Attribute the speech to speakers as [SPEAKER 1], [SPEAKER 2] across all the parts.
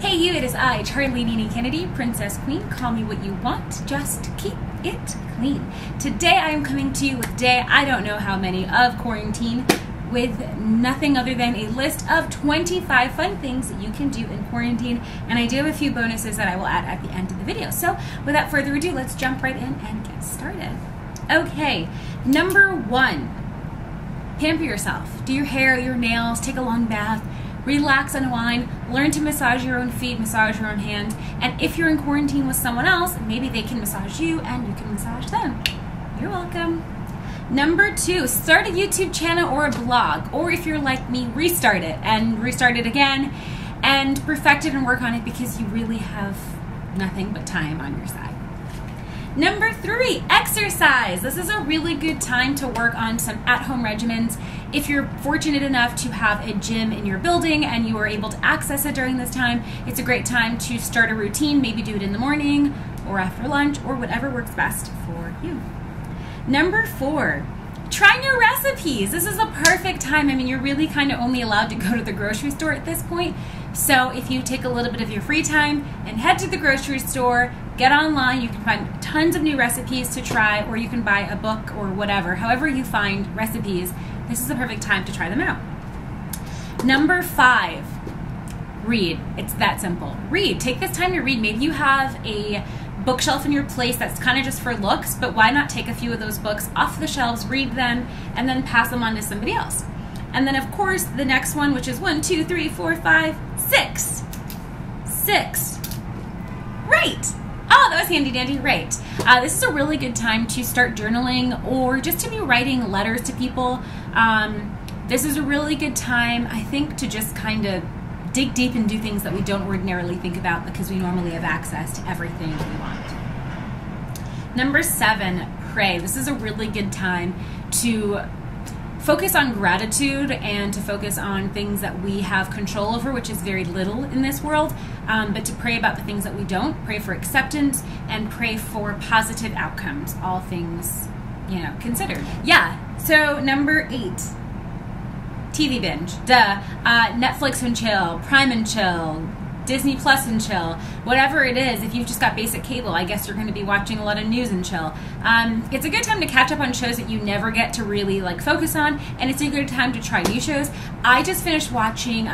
[SPEAKER 1] Hey you, it is I, Charle Kennedy, Princess Queen. Call me what you want, just keep it clean. Today I am coming to you with day I don't know how many of quarantine with nothing other than a list of 25 fun things that you can do in quarantine, and I do have a few bonuses that I will add at the end of the video. So without further ado, let's jump right in and get started. Okay, number one, pamper yourself. Do your hair, your nails, take a long bath, relax, unwind, learn to massage your own feet, massage your own hands, and if you're in quarantine with someone else, maybe they can massage you and you can massage them. You're welcome. Number two, start a YouTube channel or a blog, or if you're like me, restart it and restart it again and perfect it and work on it because you really have nothing but time on your side. Number three, exercise. This is a really good time to work on some at-home regimens. If you're fortunate enough to have a gym in your building and you are able to access it during this time, it's a great time to start a routine. Maybe do it in the morning or after lunch or whatever works best for you. Number four, try new recipes. This is a perfect time. I mean, you're really kind of only allowed to go to the grocery store at this point. So if you take a little bit of your free time and head to the grocery store, get online, you can find tons of new recipes to try, or you can buy a book or whatever. However you find recipes, this is the perfect time to try them out. Number five, read. It's that simple. Read. Take this time to read. Maybe you have a bookshelf in your place that's kind of just for looks, but why not take a few of those books off the shelves, read them, and then pass them on to somebody else. And then of course the next one, which is 1, 2, 3, 4, 5, 6. 6. Right. Oh, that was handy dandy. Right. This is a really good time to start journaling or just to be writing letters to people. This is a really good time, I think, to just kind of dig deep and do things that we don't ordinarily think about because we normally have access to everything we want. Number seven, pray. This is a really good time to focus on gratitude and to focus on things that we have control over, which is very little in this world, but to pray about the things that we don't, pray for acceptance, and pray for positive outcomes, all things, considered. Yeah, so number 8, TV binge, duh, Netflix and chill, Prime and chill, Disney Plus and chill, whatever it is. If you've just got basic cable, I guess you're going to be watching a lot of news and chill. It's a good time to catch up on shows that you never get to really focus on, and it's a good time to try new shows. I just finished watching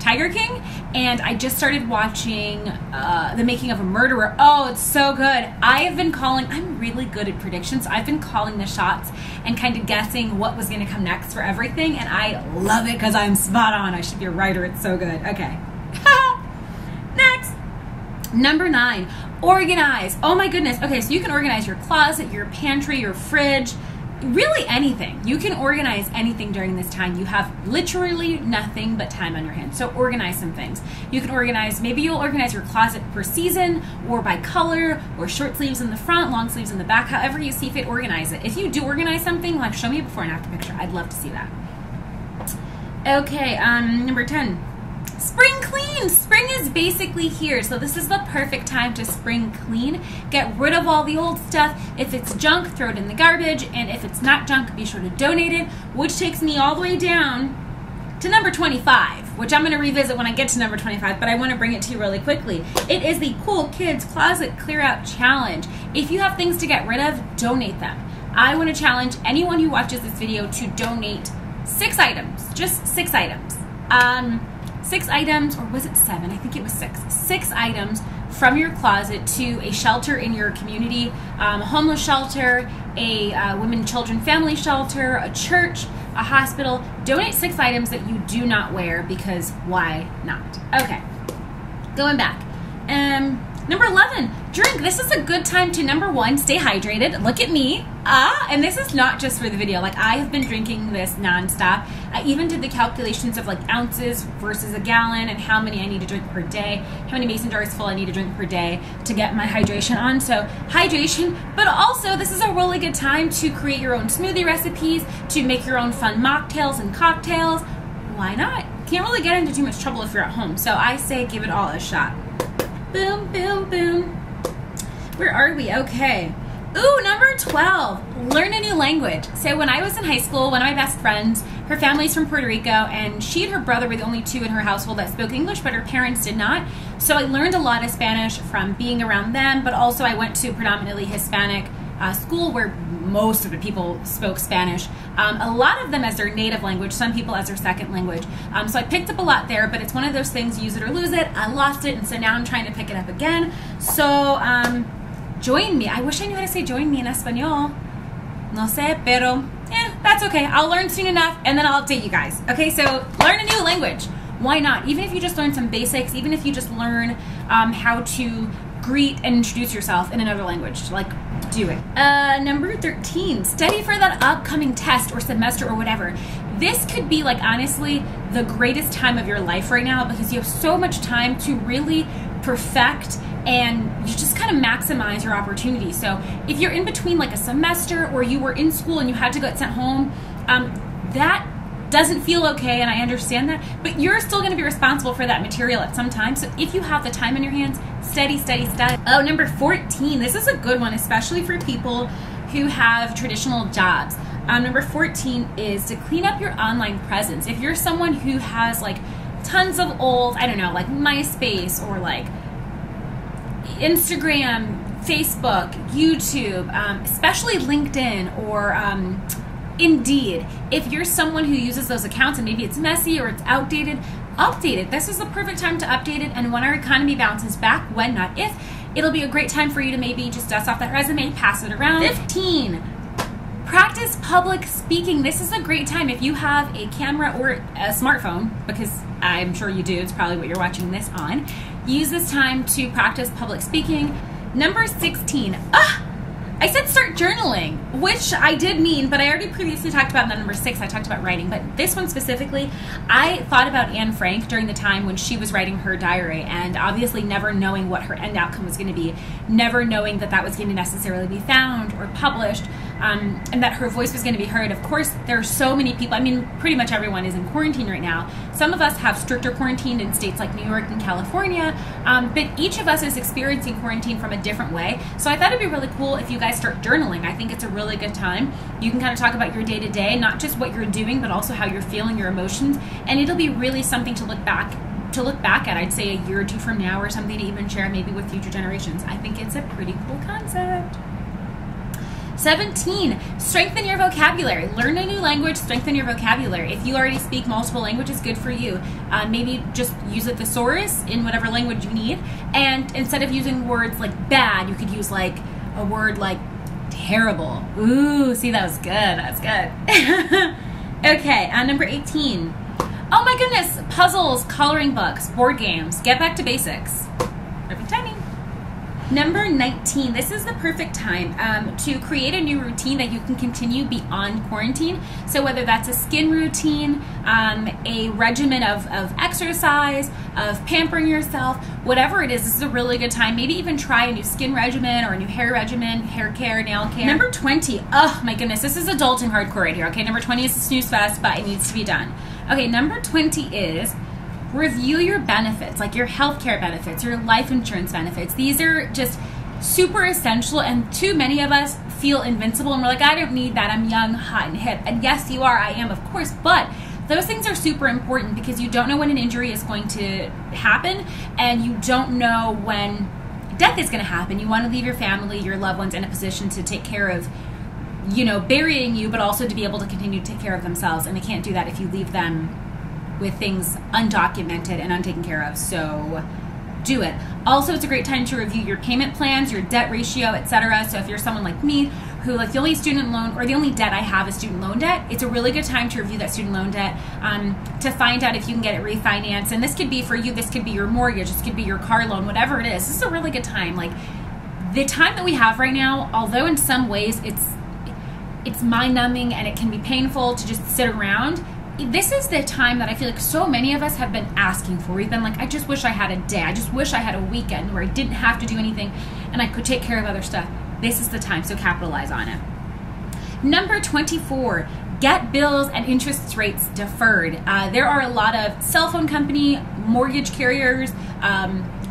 [SPEAKER 1] Tiger King, and I just started watching The Making of a Murderer. Oh, it's so good. I'm really good at predictions, so I've been calling the shots and kind of guessing what was going to come next for everything, and I love it because I'm spot on. I should be a writer. It's so good. Okay. Next, number 9, organize. Oh my goodness. Okay, so you can organize your closet, your pantry, your fridge, really anything. You can organize anything during this time. You have literally nothing but time on your hands. So organize some things. You can organize, maybe you'll organize your closet per season or by color or short sleeves in the front, long sleeves in the back, however you see fit, organize it. If you do organize something, show me a before and after picture. I'd love to see that. Okay, number 10. Spring clean. Spring is basically here, so this is the perfect time to spring clean. Get rid of all the old stuff. If it's junk, throw it in the garbage, and if it's not junk, be sure to donate it, which takes me all the way down to number 25, which I'm going to revisit when I get to number 25, but I want to bring it to you really quickly. It is the Cool Kids Closet Clear Out Challenge. If you have things to get rid of, donate them. I want to challenge anyone who watches this video to donate 6 items, just 6 items. 6 items, or was it 7? I think it was 6. 6 items from your closet to a shelter in your community, a homeless shelter, a women, children, family shelter, a church, a hospital. Donate 6 items that you do not wear because why not? Okay, going back. Number 11, drink. This is a good time to, number 1, stay hydrated. Look at me. And this is not just for the video. I have been drinking this nonstop. I even did the calculations of ounces versus a gallon and how many I need to drink per day, how many mason jars full I need to drink per day to get my hydration on. So hydration, but also this is a really good time to create your own smoothie recipes, to make your own fun mocktails and cocktails. Why not? Can't really get into too much trouble if you're at home. So I say give it all a shot. Boom, boom, boom. Where are we? Okay. Ooh, number 12, learn a new language. So when I was in high school, one of my best friends, her family's from Puerto Rico, and she and her brother were the only two in her household that spoke English, but her parents did not. So I learned a lot of Spanish from being around them, but also I went to predominantly Hispanic school where most of the people spoke Spanish. A lot of them as their native language, some people as their second language. So I picked up a lot there, but it's one of those things, use it or lose it. I lost it, and so now I'm trying to pick it up again. So join me. I wish I knew how to say join me in Espanol. No sé, pero that's okay. I'll learn soon enough, and then I'll update you guys. Okay, so learn a new language. Why not? Even if you just learn some basics, even if you just learn how to greet and introduce yourself in another language, like, do it. Number 13, study for that upcoming test or semester or whatever. This could be, like, honestly, the greatest time of your life right now because you have so much time to really perfect and you just kind of maximize your opportunities. So if you're in between like a semester or you were in school and you had to get sent home, that doesn't feel okay, and I understand that, but you're still going to be responsible for that material at some time. So if you have the time in your hands, study, study, study. Oh, number 14, this is a good one, especially for people who have traditional jobs. Number 14 is to clean up your online presence. If you're someone who has like tons of old, I don't know, like MySpace or like Instagram, Facebook, YouTube, especially LinkedIn or Indeed. If you're someone who uses those accounts and maybe it's messy or it's outdated, update it. This is the perfect time to update it, and when our economy bounces back, when not if, it'll be a great time for you to maybe just dust off that resume, pass it around. 15, practice public speaking. This is a great time if you have a camera or a smartphone, because I'm sure you do, it's probably what you're watching this on. Use this time to practice public speaking. Number 16, I said start journaling, which I did mean, but I already previously talked about that. Number 6, I talked about writing, but this one specifically, I thought about Anne Frank during the time when she was writing her diary, and obviously never knowing what her end outcome was going to be, never knowing that that was going to necessarily be found or published, and that her voice was going to be heard. Of course, there are so many people, I mean, pretty much everyone is in quarantine right now. Some of us have stricter quarantine in states like New York and California, but each of us is experiencing quarantine from a different way. So I thought it'd be really cool if you guys start journaling. I think it's a really good time. You can kind of talk about your day-to-day, not just what you're doing, but also how you're feeling, your emotions, and it'll be really something to look back at, I'd say a year or two from now, or something to even share maybe with future generations. I think it's a pretty cool concept. 17, strengthen your vocabulary. Learn a new language, strengthen your vocabulary. If you already speak multiple languages, good for you. Maybe just use a thesaurus in whatever language you need, and instead of using words like bad, you could use like a word like terrible. Ooh, see, that was good. That was good. Okay, number 18. Oh my goodness, puzzles, coloring books, board games. Get back to basics. Perfect timing. Number 19, this is the perfect time to create a new routine that you can continue beyond quarantine. So whether that's a skin routine, a regimen of exercise, of pampering yourself, whatever it is, this is a really good time. Maybe even try a new skin regimen or a new hair regimen, hair care, nail care. Number 20, oh my goodness, this is adulting hardcore right here. Okay, number 20 is a snooze fest, but it needs to be done. Okay, number 20 is review your benefits, like your healthcare benefits, your life insurance benefits. These are just super essential, and too many of us feel invincible and we're like, I don't need that, I'm young, hot, and hip. And yes, you are, I am, of course, but those things are super important because you don't know when an injury is going to happen, and you don't know when death is going to happen. You want to leave your family, your loved ones in a position to take care of, you know, burying you, but also to be able to continue to take care of themselves, and they can't do that if you leave them with things undocumented and untaken care of. So do it. Also, it's a great time to review your payment plans, your debt ratio, etc. So if you're someone like me who, like, the only student loan or the only debt I have is student loan debt, it's a really good time to review that student loan debt to find out if you can get it refinanced. And this could be for you, this could be your mortgage, this could be your car loan, whatever it is. This is a really good time. Like, the time that we have right now, although in some ways it's mind-numbing and it can be painful to just sit around, this is the time that I feel like so many of us have been asking for. We've been like, I just wish I had a day. I just wish I had a weekend where I didn't have to do anything and I could take care of other stuff. This is the time, so capitalize on it. Number 24, get bills and interest rates deferred. There are a lot of cell phone company, mortgage carriers,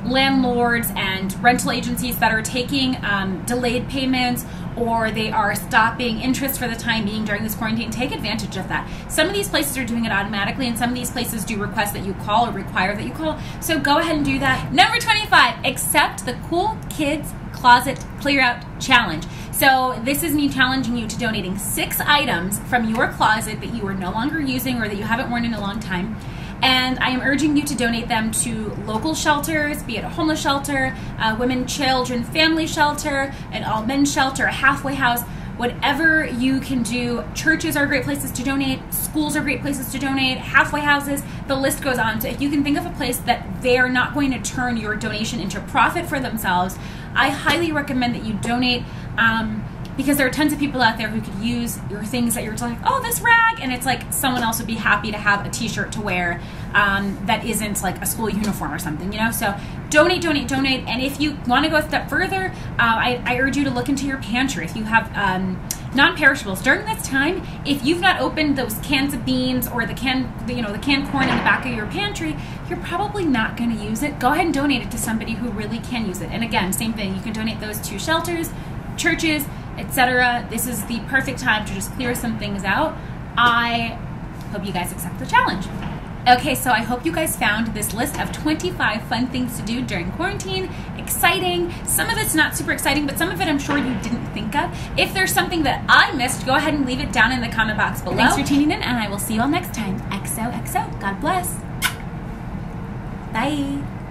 [SPEAKER 1] landlords and rental agencies that are taking delayed payments, or they are stopping interest for the time being during this quarantine, take advantage of that. Some of these places are doing it automatically, and some of these places do request that you call or require that you call. So go ahead and do that. Number 25, accept the Cool Kids Closet Clear Out Challenge. So this is me challenging you to donating 6 items from your closet that you are no longer using or that you haven't worn in a long time. And I am urging you to donate them to local shelters, be it a homeless shelter, a women, children, family shelter, an all men's shelter, a halfway house, whatever you can do. Churches are great places to donate. Schools are great places to donate. Halfway houses, the list goes on. So if you can think of a place that they're not going to turn your donation into profit for themselves, I highly recommend that you donate, because there are tons of people out there who could use your things that you're like, oh, this rag, and it's like someone else would be happy to have a t-shirt to wear that isn't like a school uniform or something, you know? So donate, donate, donate. And if you want to go a step further, I urge you to look into your pantry. If you have non-perishables during this time, if you've not opened those cans of beans or the canned corn in the back of your pantry, you're probably not going to use it. Go ahead and donate it to somebody who really can use it. And again, same thing, you can donate those to shelters, churches, etc. This is the perfect time to just clear some things out. I hope you guys accept the challenge. Okay, so I hope you guys found this list of 25 fun things to do during quarantine. Exciting. Some of it's not super exciting, but some of it I'm sure you didn't think of. If there's something that I missed, go ahead and leave it down in the comment box below. Thanks for tuning in, and I will see you all next time. XOXO. God bless. Bye.